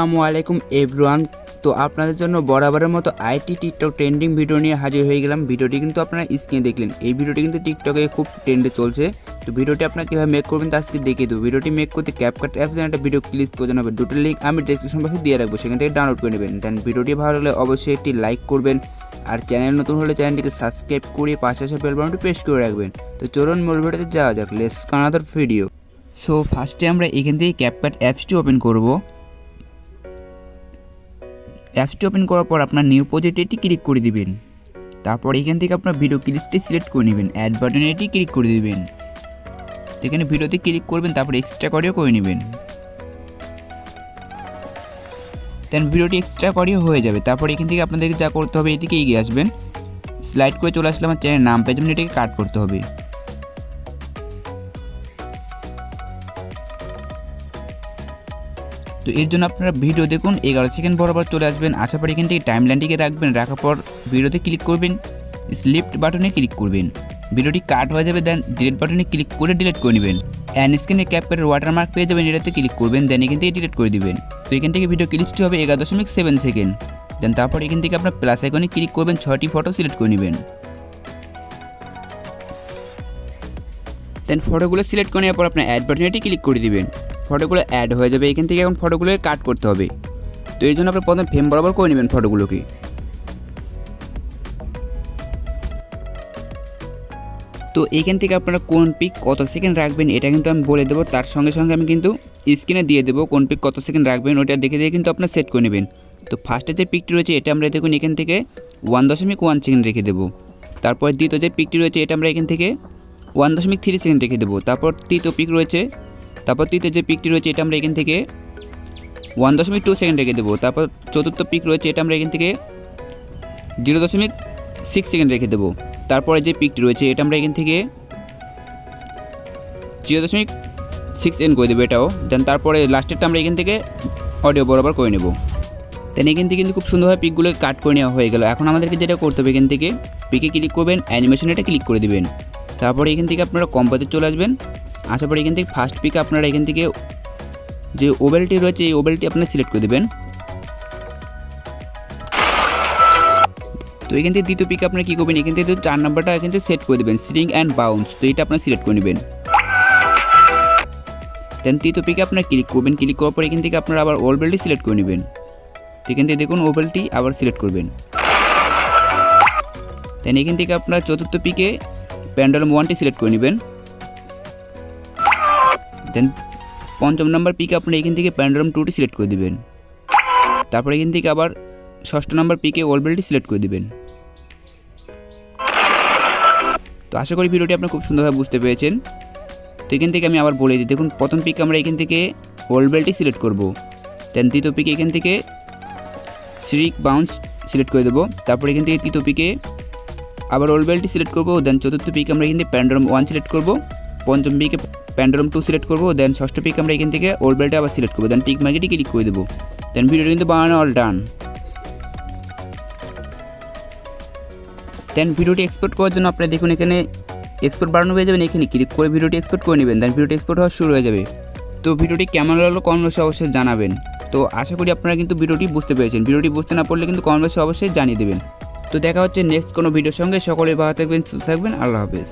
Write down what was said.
আসসালামু আলাইকুম এভরিওয়ান। তো আপনাদের জন্য বরাবরের মতো আইটি টিকটক ট্রেন্ডিং ভিডিও নিয়ে হাজির হয়ে গেলাম। ভিডিওটি কিন্তু আপনারা স্ক্রিনে দেখলেন, এই ভিডিওটি কিন্তু টিকটকে খুব ট্রেন্ডে চলছে। তো ভিডিওটি আপনারা কীভাবে মেক করবেন তা আজকে দেখিয়ে দেবো। ভিডিওটি মেক করতে CapCut অ্যাপস একটা ভিডিও ক্লিপ প্রয়োজন হবে, দুটো লিঙ্ক আমি ডেসক্রিপশন বক্সে দিয়ে রাখবো, সেখান থেকে ডাউনলোড করে নেবেন। দেন ভিডিওটি ভালো হলে অবশ্যই একটি লাইক করবেন, আর চ্যানেল নতুন হলে চ্যানেলটিকে সাবস্ক্রাইব করে পাশে আসা বেল বাটনটি প্রেস করে রাখবেন। তো চলুন মূল ভিডিওতে যাওয়া যাক, লেটস আনাদার ভিডিও। সো ফার্স্টে আমরা এখান থেকে CapCut অ্যাপসটি ওপেন করব। অ্যাপসটি ওপেন করার পর আপনার নিউ প্রজেক্টে এটি ক্লিক করে দিবেন। তারপর এখান থেকে আপনার ভিডিও ক্লিপটি সিলেক্ট করে নেবেন, অ্যাড বাটনে এটি ক্লিক করে দিবেন। এখানে ভিডিওতে ক্লিক করবেন, তারপর এক্সট্রা করিও করে নেবেন। দেন ভিডিওটি এক্সট্রা করিও হয়ে যাবে। তারপর এখান থেকে আপনাদেরকে যা করতে হবে, এদিকে এগিয়ে আসবেন, স্লাইড করে চলে আসলে আমার চ্যানেলের নাম পেয়ে যাবেন, এটাকে কাট করতে হবে। তো এর জন্য আপনারা ভিডিও দেখুন 11 সেকেন্ড বরাবর চলে আসবেন। আসার পর এখান থেকে টাইমলাইনটিকে রাখবেন, রাখার পর ভিডিওতে ক্লিক করবেন, লিফট বাটনে ক্লিক করবেন, ভিডিওটি কাট হয়ে যাবে। দেন ডিলিট বাটনে ক্লিক করে ডিলিট করে নেবেন। অ্যান্ড স্ক্রিনে CapCutের ওয়াটারমার্ক পেয়ে যাবেন, এটাতে ক্লিক করবেন, দেন এখান থেকে ডিলিট করে দিবেন। তো এখান থেকে ভিডিও ক্লিপটি হবে 11.7 সেকেন্ড। দেন তারপর এখান থেকে আপনার প্লাস আইকনে ক্লিক করবেন, 6টি ফটো সিলেক্ট করে নেবেন। দেন ফটোগুলো সিলেক্ট করে নেওয়ার পর আপনার অ্যাড বাটনে ক্লিক করে দিবেন, ফটোগুলো অ্যাড হয়ে যাবে। এখান থেকে এখন ফটোগুলোকে কাট করতে হবে। তো এর জন্য আপনার প্রথমে ফ্রেম বরাবর করে নেবেন ফটোগুলোকে। তো এইখান থেকে আপনারা কোন পিক কত সেকেন্ড রাখবেন এটা কিন্তু আমি বলে দেবো, তার সঙ্গে সঙ্গে আমি কিন্তু স্ক্রিনে দিয়ে দেবো কোন পিক কত সেকেন্ড রাখবেন, ওটা দেখে দেখে কিন্তু আপনার সেট করে নেবেন। তো ফার্স্টে যে পিকটি রয়েছে এটা আমরা দেখুন এখান থেকে 1.1 সেকেন্ড রেখে দেবো। তারপর দ্বিতীয় যে পিকটি রয়েছে এটা আমরা এখান থেকে 1.3 সেকেন্ড রেখে দেবো। তারপর তৃতীয় পিক রয়েছে, তারপর তৃতীয় যে পিকটি রয়েছে এটা আমরা এখান থেকে 1.2 সেকেন্ড রেখে দেবো। তারপর চতুর্থ পিক রয়েছে এটা আমরা এখান থেকে 0.6 সেকেন্ড রেখে দেবো। তারপরে যে পিকটি রয়েছে এটা আমরা এখান থেকে 0.6 সেকেন্ড করে দেবো এটাও। দেন তারপরে লাস্টেরটা আমরা এখান থেকে অডিও বরাবর করে নেব। দেন এখান থেকে কিন্তু খুব সুন্দরভাবে পিকগুলো কাট করে নেওয়া হয়ে গেল। এখন আমাদেরকে যেটা করতে হবে, এখান থেকে পিকে ক্লিক করবেন, অ্যানিমেশন এটা ক্লিক করে দেবেন। তারপরে এখান থেকে আপনারা কম্পোতে চলে আসবেন। আসার পরে এখান থেকে ফার্স্ট পিকে আপনারা এখান থেকে যে ওবেলটি রয়েছে এই ওবেলটি আপনারা সিলেক্ট করে দেবেন। তো এখান থেকে দ্বিতীয় পিকে আপনারা কী করবেন, এখান থেকে 4 নাম্বারটা এখান থেকে সেট করে দেবেন, স্ট্রিং অ্যান্ড বাউন্স। তো এটা আপনারা সিলেক্ট করে নেবেন। দেন তৃতীয় পিকে আপনারা ক্লিক করবেন, ক্লিক করার পর এখান থেকে আপনারা আবার ওবেলটি সিলেক্ট করে নেবেন। তো এখান থেকে দেখুন ওবেলটি আবার সিলেক্ট করবেন। দেন এখান থেকে আপনারা চতুর্থ পিকে প্যান্ডেলম 1টি সিলেক্ট করে নেবেন। দেন পঞ্চম নাম্বার পিকে আপনারা এখান থেকে প্যান্ডেলম 2টি সিলেক্ট করে দেবেন। তারপর এখান থেকে আবার ষষ্ঠ নাম্বার পিকে ওবেলটি সিলেক্ট করে দেবেন। তো আশা করি ভিডিওটি আপনারা খুব সুন্দরভাবে বুঝতে পেরেছেন। তো এখান থেকে আমি আবার বলে দিই, দেখুন প্রথম পিকে আমরা এখান থেকে ওবেলটি সিলেক্ট করব। দেন তৃতীয় পিকে এখান থেকে স্ট্রিং বাউন্স সিলেক্ট করে দেবো। তারপর এখান থেকে তৃতীয় পিকে আবার ওবেলটি সিলেক্ট করব। দেন চতুর্থ পিকে আমরা এখান থেকে প্যান্ডেলম 1 সিলেক্ট করব। পঞ্চম পিকে প্যান্ডেলম 2 সিলেক্ট করব। দেন ষষ্ঠ পিকে আমরা এখান থেকে ওবেলটা আবার সিলেক্ট করব। দেন টিক মার্কেটি ক্লিক করে দেবো। দেন ভিডিওটি কিন্তু বানানো অল ডান। দেন ভিডিওটি এক্সপোর্ট করার জন্য আপনারা দেখুন এখানে এক্সপোর্ট বাড়ানো হয়ে যাবেন, এখানে ক্লিক করে ভিডিওটি এক্সপোর্ট করে নেবেন। দেন ভিডিওটি এক্সপোর্ট হওয়া শুরু হয়ে যাবে। তো ভিডিওটি কেমন লাগলো কমেন্ট বক্সে অবশ্যই জানাবেন। তো আশা করি আপনারা কিন্তু ভিডিওটি বুঝতে পেরেছেন। ভিডিওটি বুঝতে না পারলে কিন্তু কমেন্ট বক্সে অবশ্যই জানিয়ে দেবেন। তো দেখা হচ্ছে নেক্সট কোনো ভিডিওর সঙ্গে। সকলে ভালো থাকবেন, সুস্থ থাকবেন, আল্লাহ হাফেজ।